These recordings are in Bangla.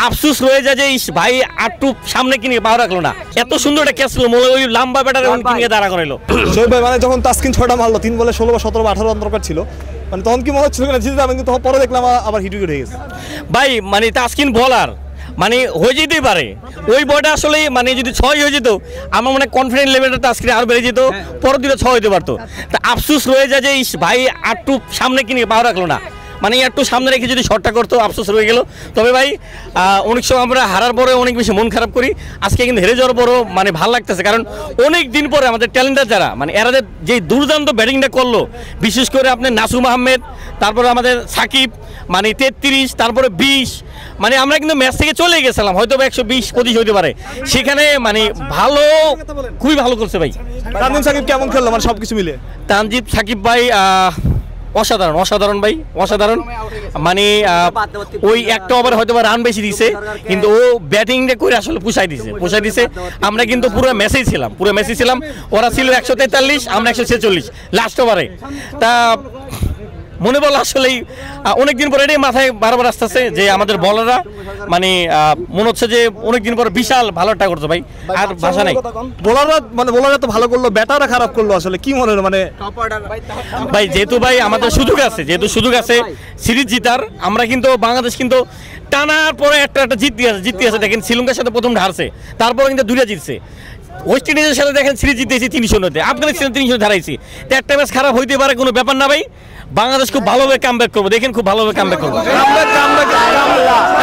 আফসোস রয়ে যায় যে ভাই আটটু সামনে কিনে পাওয়া রাখলো না। এত সুন্দর একটা ক্যাচ ছিল, মনে ওই লম্বা ব্যাটারে কিনে দাঁড়া করাইলো। শোয়েব ভাই মানে যখন তাসকিন 6টা মারলো 3 বলে 16 বা 17 বা 18 রান দরকার ছিল, মানে তখন কি মনে হচ্ছিল না জিতে যাবেন, কিন্তু তখন পরে দেখলাম আবার হিট উইকেট হয়ে গেছে। ভাই মানে তাসকিন বলার মানে হয়ে যেতেই পারে, ওই বলটা আসলে মানে যদি 6 হয়ে যেত আমার মনে কনফিডেন্স লেভেলটা তাসকিন আরো বেড়ে যেত, পরের দিকে 6 হতে পারতো। তা আফসোস রয়ে যায় যে ভাই আটটু সামনে কিনে পাওয়া রাখলো না, মানে একটু সামনে রেখে যদি শটটা করতো আফসোস রয়ে গেল। তবে ভাই অনেক সময় আমরা হারার পরে অনেক বেশি মন খারাপ করি, আজকে কিন্তু হেরে যাওয়ার পরও মানে ভালো লাগতেছে, কারণ অনেক দিন পরে আমাদের ট্যালেন্টার যারা মানে এরা যে দুর্দান্ত ব্যাটিংটা করলো, বিশেষ করে আপনার নাসুম আহমেদ, তারপরে আমাদের সাকিব মানে 33, তারপরে 20, মানে আমরা কিন্তু ম্যাচ থেকে চলে গেছিলাম, হয়তো 120-25 হতে পারে, সেখানে মানে ভালো খুবই ভালো করছে ভাই। তানজিম সাকিব কেমন খেললো মানে সবকিছু মিলে? তানজিব সাকিব ভাই অসাধারণ অসাধারণ ভাই, অসাধারণ। মানে ওই একটা ওভার হয়তো বা রান বেশি দিছে, কিন্তু ও ব্যাটিংটা করে আসলে পুষাই দিছে। আমরা কিন্তু পুরো ম্যাচেই ছিলাম, ওরা ছিল 143, আমরা 146 লাস্ট ওভারে। তা মনে বল আসলেই অনেকদিন পরে এটাই মাথায় বারবার আসতেছে যে আমাদের বলাররা মানে মনে হচ্ছে যে অনেকদিন পরে বিশাল ভালো একটা করছে ভাই, আর ভাষা নাই। বোলাররা তো ভালো করলো, ব্যাটাররা খারাপ করলো, আসলে কি মনে হলো মানে ভাই যেহেতু ভাই আমাদের সুযোগ আছে সিরিজ জিতার, আমরা কিন্তু বাংলাদেশ কিন্তু টানার পরে একটা জিততে আছে। দেখেন শ্রীলঙ্কার সাথে প্রথম হারছে, তারপরে কিন্তু 2টা জিতছে। ওয়েস্ট ইন্ডিজের সাথে দেখেন সিরিজ জিতেছি 3-0-তে, আফগানিস্তান 3-0 হারাইছি। তো একটা ম্যাচ খারাপ হইতে পারে, কোনো ব্যাপার না ভাই, বাংলাদেশ খুব ভালোভাবে কামব্যাক করবো, দেখেন খুব ভালোভাবে কামব্যাক করবো।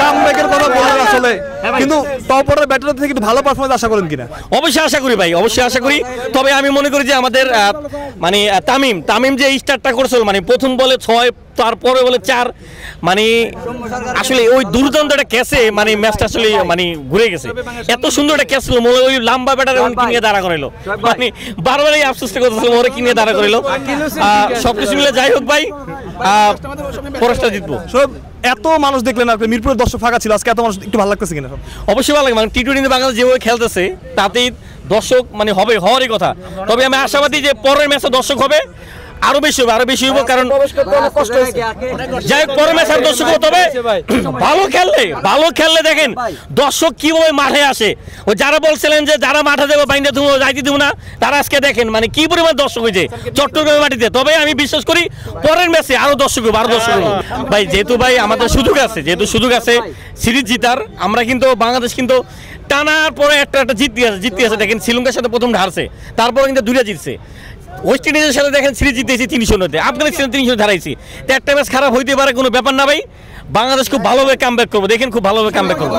কামব্যাকের কথা বলার আসলে, কিন্তু টপ অর্ডার ব্যাটারদের থেকে একটু ভালো পারফরম্যান্স আশা করেন কিনা? অবশ্যই আশা করি ভাই, অবশ্যই আশা করি। তবে আমি মনে করি যে আমাদের মানে তামিম যে স্টার্টটা করেছিল, মানে প্রথম বলে 6, তারপরে বলে 4, মানে আসলে ওই দুর্দান্ত একটা ক্যাচে মানে ম্যাচটা আসলে মানে ঘুরে গেছে। এত সুন্দর একটা ক্যাচ ছিল, মনে ওই লম্বা ব্যাটারে কিনে দাঁড়া করাইলো, মানে বারবারই আফসোসটা করতেছিল ওরা কিনে দাঁড়া করাইলো। সবকিছু মিলে যাই হোক ভাই, পুরস্কার জিতবো। সব এত মানুষ দেখলেন আপনি, মিরপুরের দর্শক ফাঁকা ছিল, আজকে এত মানুষ একটু ভালো লাগতেছে কিনা? অবশ্যই ভালো লাগে, মানে টি-20 বাংলাদেশ যেভাবে খেলতেছে তাতেই দর্শক মানে হওয়ারই কথা। তবে আমি আশাবাদী যে পরের ম্যাচে দর্শক হবে আরো বেশি হবে, কারণ যাই হোক পরের ম্যাচ আর দর্শক হবে। তবে ভালো খেললে দেখেন দর্শক কিভাবে মাঠে আসে। ও যারা বলছিলেন যে যারা মাঠে দেবো বাইন্দা দেবো যাইতে দেবো না, তারা আজকে দেখেন মানে কি পরিমাণ দর্শক হয়েছে চট্টগ্রামের মাটিতে। তবে আমি বিশ্বাস করি পরের ম্যাচে আরো দর্শক হবে ভাই, যেহেতু ভাই আমাদের সুযোগ আছে সিরিজ জিতার, আমরা কিন্তু বাংলাদেশ কিন্তু টানার পরে একটা জিততে আছে। দেখেন শ্রীলঙ্কার সাথে প্রথম হারছে, তারপরে কিন্তু 2টা জিতছে। ওয়েস্ট ইন্ডিজের সাথে দেখেন সিরিজ জিতেছি 3-0-তে, আফগানিস্তান 3-0 হারাইছি। তো একটা ম্যাচ খারাপ হইতে পারে, কোনো ব্যাপার না ভাই, বাংলাদেশ খুব ভালোভাবে কামব্যাক করবো, দেখেন খুব ভালোভাবে কামব্যাক করবো।